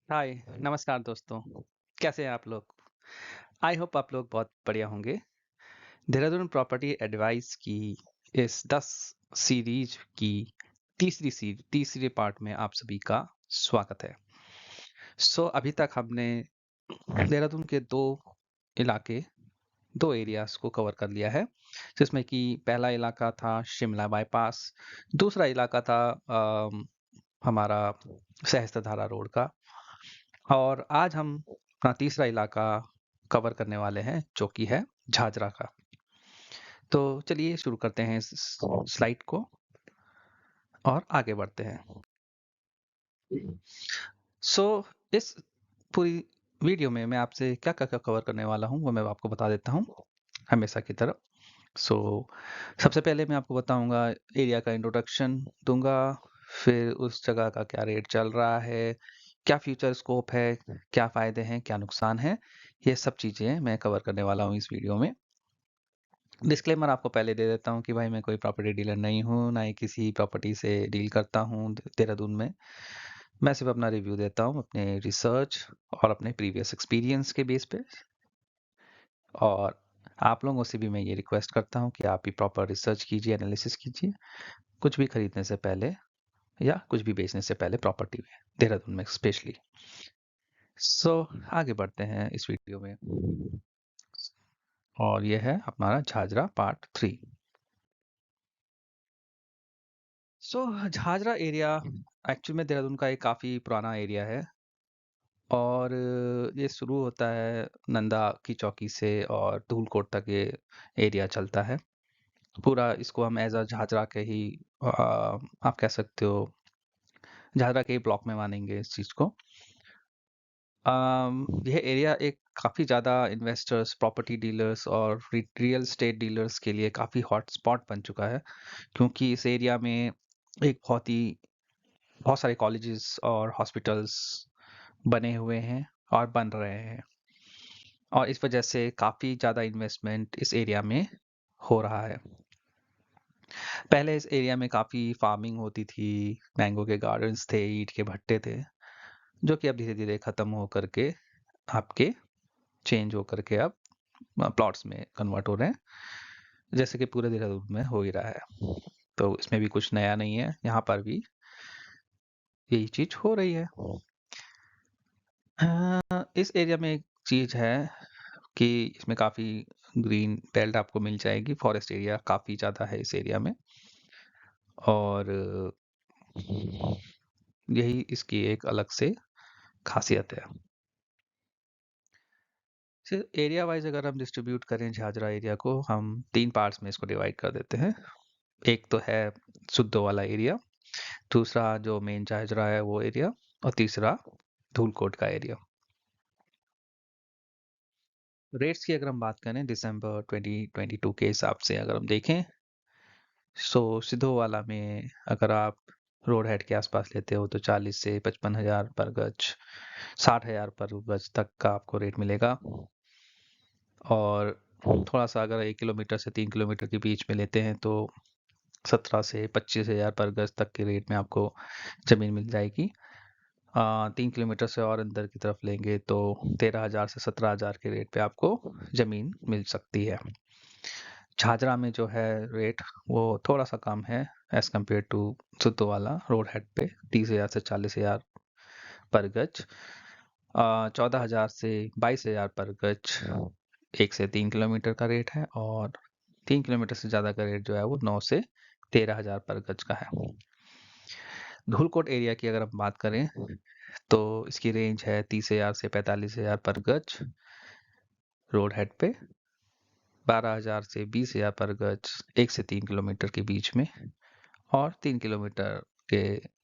हाय, नमस्कार दोस्तों। कैसे हैं आप लोग? आई होप आप लोग बहुत बढ़िया होंगे। देहरादून प्रॉपर्टी एडवाइस की इस 10 सीरीज की तीसरी पार्ट में आप सभी का स्वागत है। अभी तक हमने देहरादून के 2 इलाके, 2 एरियाज़ को कवर कर लिया है, जिसमें कि पहला इलाका था शिमला बाईपास, दूसरा इलाका था हमारा सहस्त्रधारा रोड का। और आज हम अपना तीसरा इलाका कवर करने वाले हैं जो कि है झाझरा का। तो चलिए शुरू करते हैं इस स्लाइड को और आगे बढ़ते हैं। सो इस पूरी वीडियो में मैं आपसे क्या कवर करने वाला हूँ वो मैं आपको बता देता हूँ हमेशा की तरह। सो सबसे पहले मैं आपको बताऊंगा, एरिया का इंट्रोडक्शन दूंगा, फिर उस जगह का क्या रेट चल रहा है, क्या फ्यूचर स्कोप है, क्या फायदे हैं, क्या नुकसान है, ये सब चीज़ें मैं कवर करने वाला हूँ इस वीडियो में। डिस्क्लेमर आपको पहले दे देता हूँ कि भाई मैं कोई प्रॉपर्टी डीलर नहीं हूँ, ना ही किसी प्रॉपर्टी से डील करता हूँ देहरादून में। मैं सिर्फ अपना रिव्यू देता हूँ अपने रिसर्च और अपने प्रीवियस एक्सपीरियंस के बेस पे। और आप लोगों से भी मैं ये रिक्वेस्ट करता हूँ कि आप भी प्रॉपर रिसर्च कीजिए, एनालिसिस कीजिए, कुछ भी खरीदने से पहले या कुछ भी बेचने से पहले प्रॉपर्टी में, देहरादून में स्पेशली। आगे बढ़ते हैं इस वीडियो में, और ये है हमारा Jhajhra part 3। Jhajhra area actual में देहरादून का एक काफ़ी पुराना एरिया है। और ये शुरू होता है नंदा की चौकी से और धूलकोट तक ये एरिया चलता है। पूरा इसको हम एज अ झाझरा के ही आप कह सकते हो, झाझरा के ही ब्लॉक में मानेंगे इस चीज़ को। यह एरिया एक काफ़ी ज़्यादा इन्वेस्टर्स, प्रॉपर्टी डीलर्स और रियल एस्टेट डीलर्स के लिए काफ़ी हॉट स्पॉट बन चुका है, क्योंकि इस एरिया में एक बहुत सारे कॉलेजेस और हॉस्पिटल्स बने हुए हैं और बन रहे हैं, और इस वजह से काफ़ी ज़्यादा इन्वेस्टमेंट इस एरिया में हो रहा है। पहले इस एरिया में काफ़ी फार्मिंग होती थी, मैंगो के गार्डन्स थे, ईंट के भट्टे थे, जो कि अब धीरे-धीरे ख़त्म हो करके आपके चेंज हो करके अब प्लॉट्स में कन्वर्ट हो रहे हैं, जैसे कि पूरे देहरादून में हो ही रहा है। तो इसमें भी कुछ नया नहीं है, यहाँ पर भी यही चीज़ हो रही है। इस एरिया में एक चीज़ है कि इसमें काफ़ी ग्रीन बेल्ट आपको मिल जाएगी, फॉरेस्ट एरिया काफ़ी ज़्यादा है इस एरिया में। और यही इसकी एक अलग से खासियत है। सिर्फ एरिया वाइज अगर हम डिस्ट्रीब्यूट करें झाझरा एरिया को, हम 3 पार्ट्स में इसको डिवाइड कर देते हैं। एक तो है सुद्दो वाला एरिया, दूसरा जो मेन झाझरा है वो एरिया, और तीसरा धूलकोट का एरिया। रेट्स की अगर हम बात करें दिसंबर 2022 के हिसाब से अगर हम देखें, सिद्धो वाला में अगर आप रोड हेड के आसपास लेते हो तो 40 से 55,000 पर गज, 60,000 पर गज तक का आपको रेट मिलेगा। और थोड़ा सा अगर 1 किलोमीटर से 3 किलोमीटर के बीच में लेते हैं तो 17 से 25,000 पर गज तक के रेट में आपको ज़मीन मिल जाएगी। 3 किलोमीटर से और अंदर की तरफ लेंगे तो 13,000 से 17,000 के रेट पे आपको ज़मीन मिल सकती है। झाझरा में जो है रेट वो थोड़ा सा कम है एज कम्पेयर टू सुतो वाला रोड हेड पे, 30,000 से 40,000 पर गज, 14,000 से 22,000 पर गज 1 से 3 किलोमीटर का रेट है, और 3 किलोमीटर से ज़्यादा का रेट जो है वो 9 से 13,000 पर गज का है। धूलकोट एरिया की अगर हम बात करें तो इसकी रेंज है 30,000 से 45,000 पर गज रोड हेड पे, 12,000 से 20,000 पर गज 1 से 3 किलोमीटर के बीच में, और 3 किलोमीटर के,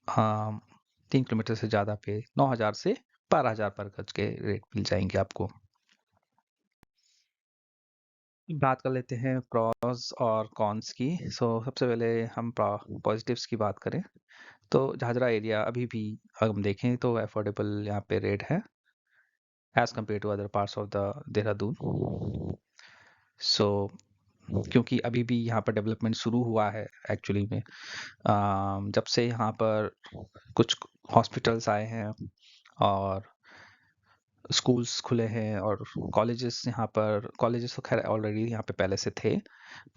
हाँ, 3 किलोमीटर से ज़्यादा पे 9,000 से 12,000 पर गज के रेट मिल जाएंगे आपको। बात कर लेते हैं प्रॉस और कॉन्स की। सबसे पहले हम पॉजिटिव्स की बात करें तो झाझरा एरिया अभी भी अगर हम देखें तो अफोर्डेबल यहाँ पे रेट है as compare to other parts of the Dehradun. So क्योंकि अभी भी यहाँ पर डेवलपमेंट शुरू हुआ है एक्चुअली में, जब से यहाँ पर कुछ हॉस्पिटल्स आए हैं और स्कूल्स खुले हैं और कॉलेजेस तो खैर ऑलरेडी यहाँ पे पहले से थे,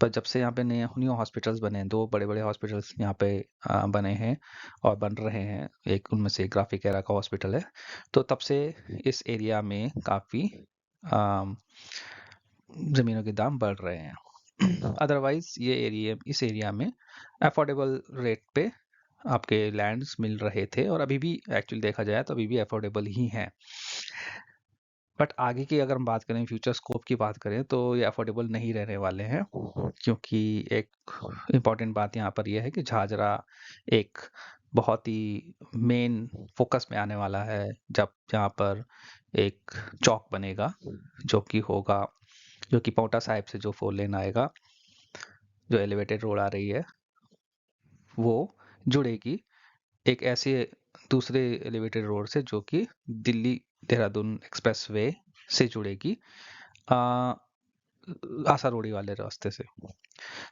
पर जब से यहाँ पे नए न्यू हॉस्पिटल्स बने हैं, 2 बड़े-बड़े हॉस्पिटल्स यहाँ पे बने हैं और बन रहे हैं। एक उनमें से ग्राफिक एरा का हॉस्पिटल है। तो तब से इस एरिया में काफ़ी अम, ज़मीनों के दाम बढ़ रहे हैं। अदरवाइज़ इस एरिया में अफोर्डेबल रेट पे आपके लैंड्स मिल रहे थे और अभी भी एक्चुअली देखा जाए तो अभी भी अफोर्डेबल ही हैं। बट आगे की अगर हम बात करें, फ्यूचर स्कोप की बात करें, तो ये अफोर्डेबल नहीं रहने वाले हैं, क्योंकि एक इम्पॉर्टेंट बात यहाँ पर यह है कि झाझरा एक बहुत ही मेन फोकस में आने वाला है, जब यहाँ पर एक चौक बनेगा जो कि पाउंटा साहिब से जो 4 लेन आएगा, जो एलिवेटेड रोड आ रही है, वो जुड़ेगी एक ऐसे दूसरे एलिवेटेड रोड से जो कि दिल्ली देहरादून एक्सप्रेसवे से जुड़ेगी, आ, आसारोड़ी वाले रास्ते से।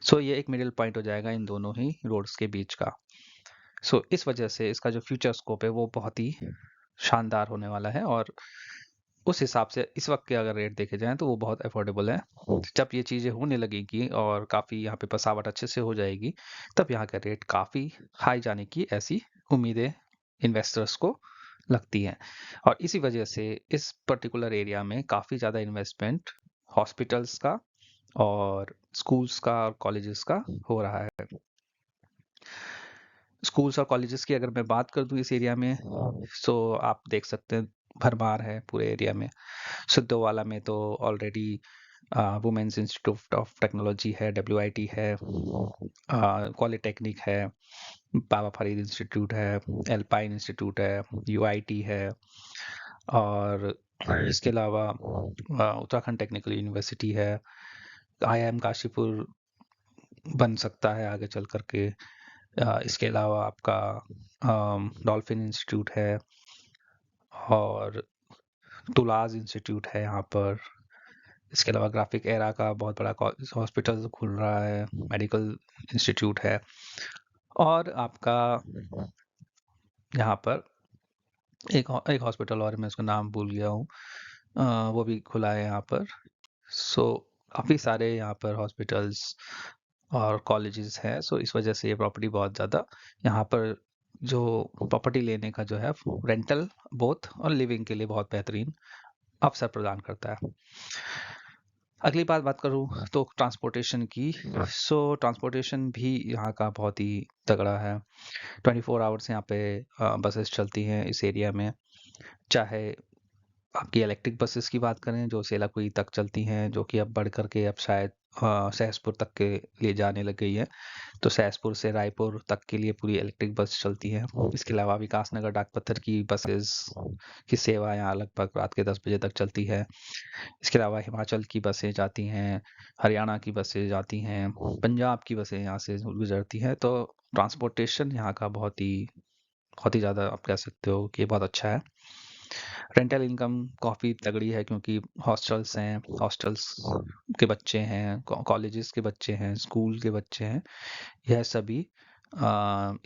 सो ये एक मिडिल पॉइंट हो जाएगा इन दोनों ही रोड्स के बीच का। सो इस वजह से इसका जो फ्यूचर स्कोप है वो बहुत ही शानदार होने वाला है, और उस हिसाब से इस वक्त के अगर रेट देखे जाएं तो वो बहुत अफोर्डेबल है। जब ये चीज़ें होने लगेगी और काफ़ी यहाँ पे बसावट अच्छे से हो जाएगी, तब यहाँ का रेट काफ़ी हाई जाने की ऐसी उम्मीदें इन्वेस्टर्स को लगती हैं। और इसी वजह से इस पर्टिकुलर एरिया में काफ़ी ज़्यादा इन्वेस्टमेंट हॉस्पिटल्स का और स्कूल्स का और कॉलेजेस का हो रहा है। स्कूल्स और कॉलेजेस की अगर मैं बात कर दूं इस एरिया में, सो आप देख सकते हैं भरमार है पूरे एरिया में। सिद्धोवाला में तो already womens institute of technology है, WIT है, पॉलिटेक्निक है, बाबा फरीद इंस्टीट्यूट है, एल्पाइन इंस्टीट्यूट है, UIT है, और इसके अलावा उत्तराखंड टेक्निकल यूनिवर्सिटी है, IIM काशीपुर बन सकता है आगे चल करके। इसके अलावा आपका डॉल्फिन इंस्टीट्यूट है और तुलाज इंस्टीट्यूट है यहाँ पर। इसके अलावा ग्राफिक एरा का बहुत बड़ा हॉस्पिटल खुल रहा है, मेडिकल इंस्टीट्यूट है, और आपका यहाँ पर एक हॉस्पिटल और मैं उसका नाम भूल गया हूँ, वो भी खुला है यहाँ पर। सो काफ़ी सारे यहाँ पर हॉस्पिटल्स और कॉलेजेस हैं। सो इस वजह से ये प्रॉपर्टी बहुत ज़्यादा यहाँ पर जो प्रॉपर्टी लेने का जो है रेंटल बोथ और लिविंग के लिए बहुत बेहतरीन अवसर प्रदान करता है। अगली बात करूँ तो ट्रांसपोर्टेशन की। सो ट्रांसपोर्टेशन भी यहाँ का बहुत ही तगड़ा है। 24 आवर्स यहाँ पे बसेस चलती हैं इस एरिया में, चाहे आपकी इलेक्ट्रिक बसेस की बात करें जो सेलाकुई तक चलती हैं, जो कि अब बढ़ करके अब शायद सहसपुर तक के लिए जाने लग गई है। तो सहसपुर से रायपुर तक के लिए पूरी इलेक्ट्रिक बस चलती है। इसके अलावा विकासनगर डाकपत्थर की बसेस की सेवा यहाँ लगभग रात के 10 बजे तक चलती है। इसके अलावा हिमाचल की बसें जाती हैं, हरियाणा की बसें जाती हैं, पंजाब की बसें यहाँ से गुजरती हैं। तो ट्रांसपोर्टेशन यहाँ का बहुत ही ज़्यादा आप कह सकते हो कि बहुत अच्छा है। रेंटल इनकम काफ़ी तगड़ी है, क्योंकि हॉस्टल्स हैं, हॉस्टल्स के बच्चे हैं, कॉलेजेस के बच्चे हैं, स्कूल के बच्चे हैं, यह सभी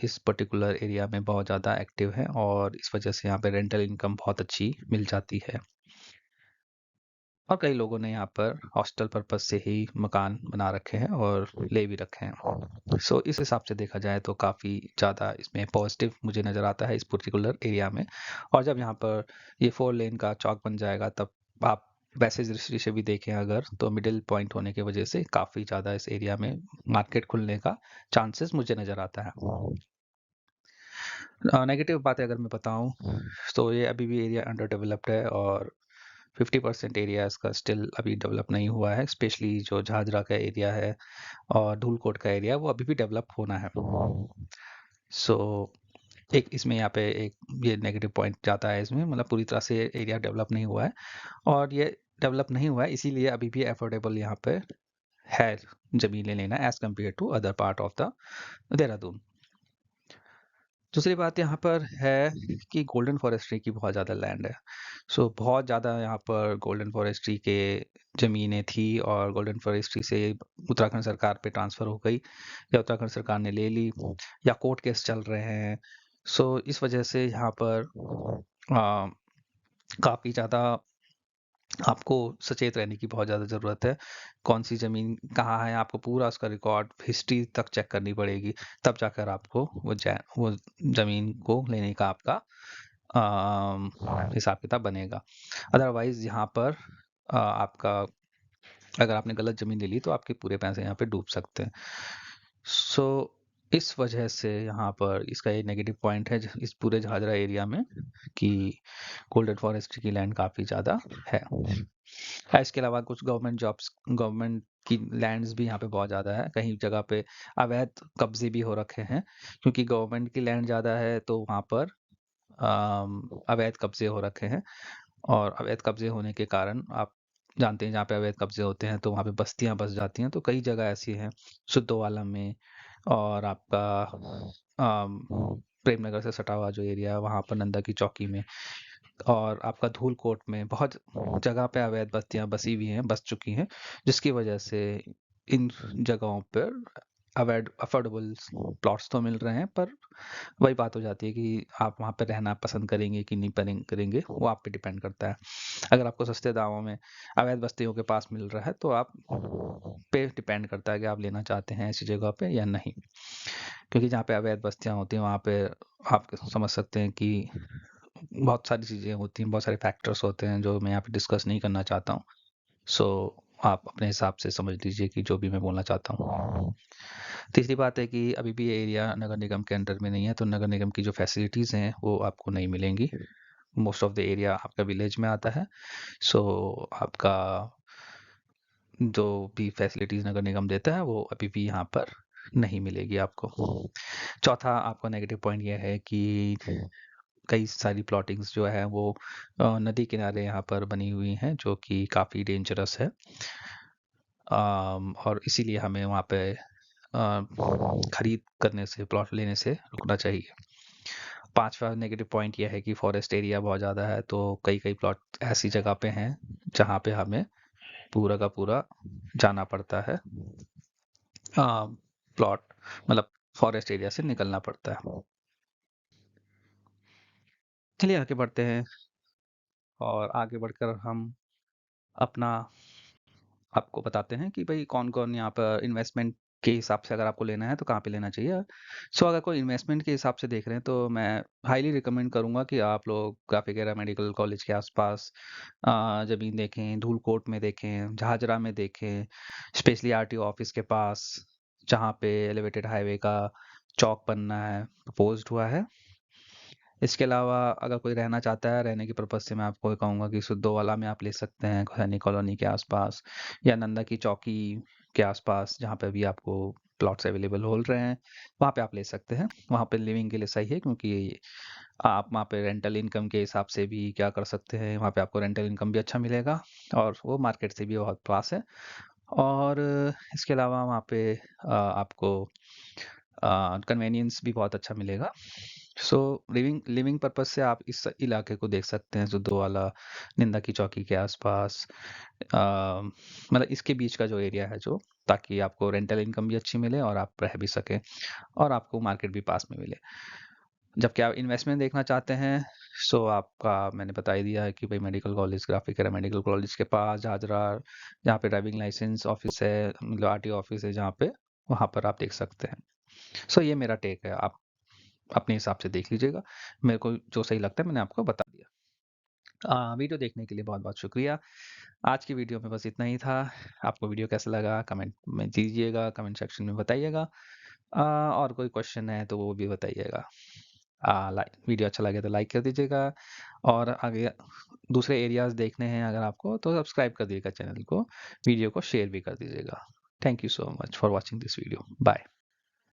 इस पर्टिकुलर एरिया में बहुत ज़्यादा एक्टिव है, और इस वजह से यहाँ पे रेंटल इनकम बहुत अच्छी मिल जाती है। और कई लोगों ने यहाँ पर हॉस्टल पर्पस से ही मकान बना रखे हैं और ले भी रखे हैं। सो इस हिसाब से देखा जाए तो काफ़ी ज़्यादा इसमें पॉजिटिव मुझे नज़र आता है इस पर्टिकुलर एरिया में। और जब यहाँ पर ये 4 लेन का चौक बन जाएगा, तब आप वैसे दृष्टि से भी देखें अगर, तो मिडिल पॉइंट होने की वजह से काफ़ी ज़्यादा इस एरिया में मार्केट खुलने का चांसेस मुझे नज़र आता है। नेगेटिव बातें अगर मैं बताऊं, तो ये अभी भी एरिया अंडर डेवलप्ड है, और 50% एरिया इसका स्टिल अभी डेवलप नहीं हुआ है। स्पेशली जो झाझरा का एरिया है और धूलकोट का एरिया, वो अभी भी डेवलप होना है। सो एक इसमें यहाँ पे एक ये नेगेटिव पॉइंट जाता है इसमें, मतलब पूरी तरह से एरिया डेवलप नहीं हुआ है, और ये डेवलप नहीं हुआ है इसीलिए अभी भी अफोर्डेबल यहाँ पे है जमीनें लेना as compare to other part of the Dehradun. दूसरी बात यहाँ पर है कि गोल्डन फॉरेस्ट्री की बहुत ज़्यादा लैंड है। सो बहुत ज़्यादा यहाँ पर गोल्डन फॉरेस्ट्री के ज़मीनें थी, और गोल्डन फॉरेस्ट्री से उत्तराखंड सरकार पे ट्रांसफ़र हो गई, या उत्तराखंड सरकार ने ले ली, या कोर्ट केस चल रहे हैं। सो इस वजह से यहाँ पर काफ़ी ज़्यादा आपको सचेत रहने की बहुत ज़्यादा ज़रूरत है। कौन-सी ज़मीन कहाँ है, आपको पूरा उसका रिकॉर्ड, हिस्ट्री तक चेक करनी पड़ेगी, तब जाकर आपको वो ज़मीन को लेने का आपका हिसाब-किताब बनेगा। अदरवाइज़ यहाँ पर आपका अगर आपने गलत ज़मीन ले ली तो आपके पूरे पैसे यहाँ पे डूब सकते हैं। सो इस वजह से यहाँ पर इसका ये नेगेटिव पॉइंट है इस पूरे झाझरा एरिया में कि गोल्डन फॉरेस्ट की लैंड काफ़ी ज़्यादा है। इसके अलावा कुछ गवर्नमेंट की लैंड्स भी यहाँ पे बहुत ज़्यादा है। कहीं जगह पे अवैध कब्जे भी हो रखे हैं, क्योंकि गवर्नमेंट की लैंड ज़्यादा है तो वहाँ पर अवैध कब्जे हो रखे हैं। और अवैध कब्जे होने के कारण आप जानते हैं, जहाँ पे अवैध कब्जे होते हैं तो वहाँ पे बस्तियां बस जाती हैं। तो कई जगह ऐसी हैं, सुद्धोवाला में और आपका प्रेमनगर से सटा हुआ जो एरिया है वहाँ पर नंदा की चौकी में, और आपका धूलकोट में बहुत जगह पे अवैध बस्तियां बसी हुई हैं, बस चुकी हैं, जिसकी वजह से इन जगहों पर अवैध अफोर्डेबल प्लॉट्स तो मिल रहे हैं, पर वही बात हो जाती है कि आप वहाँ पे रहना पसंद करेंगे कि नहीं करेंगे, वो आप पे डिपेंड करता है। अगर आपको सस्ते दामों में अवैध बस्तियों के पास मिल रहा है तो आप पे डिपेंड करता है कि आप लेना चाहते हैं ऐसी जगह पे या नहीं। क्योंकि जहाँ पे अवैध बस्तियां होती हैं वहाँ पे आप समझ सकते हैं कि बहुत सारी चीज़ें होती हैं, बहुत सारे फैक्टर्स होते हैं जो मैं यहाँ पे डिस्कस नहीं करना चाहता हूँ। सो आप अपने हिसाब से समझ लीजिए कि जो भी मैं बोलना चाहता हूँ। तीसरी बात है कि अभी भी ये एरिया नगर निगम के अंडर में नहीं है, तो नगर निगम की जो फैसिलिटीज़ हैं वो आपको नहीं मिलेंगी। मोस्ट ऑफ द एरिया आपका विलेज में आता है। सो आपका जो भी फैसिलिटीज़ नगर निगम देता है वो अभी भी यहाँ पर नहीं मिलेगी आपको। चौथा आपका नेगेटिव पॉइंट ये है कि कई सारी प्लॉटिंग्स जो है वो नदी किनारे यहाँ पर बनी हुई हैं, जो कि काफ़ी डेंजरस है। और इसीलिए हमें वहाँ पे खरीद करने से, प्लॉट लेने से रुकना चाहिए। पांचवा नेगेटिव पॉइंट यह है कि फॉरेस्ट एरिया बहुत ज़्यादा है, तो कई प्लॉट ऐसी जगह पे हैं जहाँ पे हमें पूरा का पूरा जाना पड़ता है, प्लॉट मतलब फॉरेस्ट एरिया से निकलना पड़ता है। चलिए आगे बढ़ते हैं, और आगे बढ़कर हम अपना आपको बताते हैं कि भाई कौन-कौन यहाँ पर इन्वेस्टमेंट के हिसाब से अगर आपको लेना है तो कहाँ पे लेना चाहिए। सो अगर कोई इन्वेस्टमेंट के हिसाब से देख रहे हैं तो मैं हाईली रिकमेंड करूँगा कि आप लोग ग्राफिक मेडिकल कॉलेज के आसपास ज़मीन देखें, धूलकोट में देखें, झाझरा में देखें, स्पेशली आरटीओ ऑफिस के पास, जहाँ पे एलिवेटेड हाईवे का चौक बनना है, प्रपोज्ड हुआ है। इसके अलावा अगर कोई रहना चाहता है, रहने के पर्पज़ से मैं आपको ये कहूँगा कि सिद्धोवाला में आप ले सकते हैं, सैनिक कॉलोनी के आसपास, या नंदा की चौकी के आसपास, जहाँ पे भी आपको प्लॉट्स अवेलेबल हो रहे हैं, वहाँ पे आप ले सकते हैं। वहाँ पे लिविंग के लिए सही है, क्योंकि आप वहाँ पे रेंटल इनकम के हिसाब से भी क्या कर सकते हैं, वहाँ पे आपको रेंटल इनकम भी अच्छा मिलेगा, और वो मार्केट से भी बहुत पास है। और इसके अलावा वहाँ पे आपको कन्वीनियंस भी बहुत अच्छा मिलेगा। सो लिविंग लिविंग पर्पस से आप इस इलाके को देख सकते हैं, सुद्धोवाला, निंदा की चौकी के आसपास, मतलब इसके बीच का जो एरिया है, जो ताकि आपको रेंटल इनकम भी अच्छी मिले और आप रह भी सकें, और आपको मार्केट भी पास में मिले। जबकि आप इन्वेस्टमेंट देखना चाहते हैं, सो आपका मैंने बता ही दिया है कि भाई medical college, graphic medical college के पास झाझरा, जहाँ पे ड्राइविंग लाइसेंस ऑफिस है, मतलब आरटीओ ऑफिस है जहाँ पे, वहाँ पर आप देख सकते हैं। सो ये मेरा टेक है, आप अपने हिसाब से देख लीजिएगा। मेरे को जो सही लगता है मैंने आपको बता दिया। वीडियो देखने के लिए बहुत-बहुत शुक्रिया। आज की वीडियो में बस इतना ही था। आपको वीडियो कैसा लगा कमेंट में दीजिएगा, कमेंट सेक्शन में बताइएगा। और कोई क्वेश्चन है तो वो भी बताइएगा। लाइक वीडियो अच्छा लगे तो लाइक कर दीजिएगा, और आगे दूसरे एरियाज़ देखने हैं अगर आपको तो सब्सक्राइब कर दीजिएगा चैनल को, वीडियो को शेयर भी कर दीजिएगा। Thank you so much for watching this video. Bye.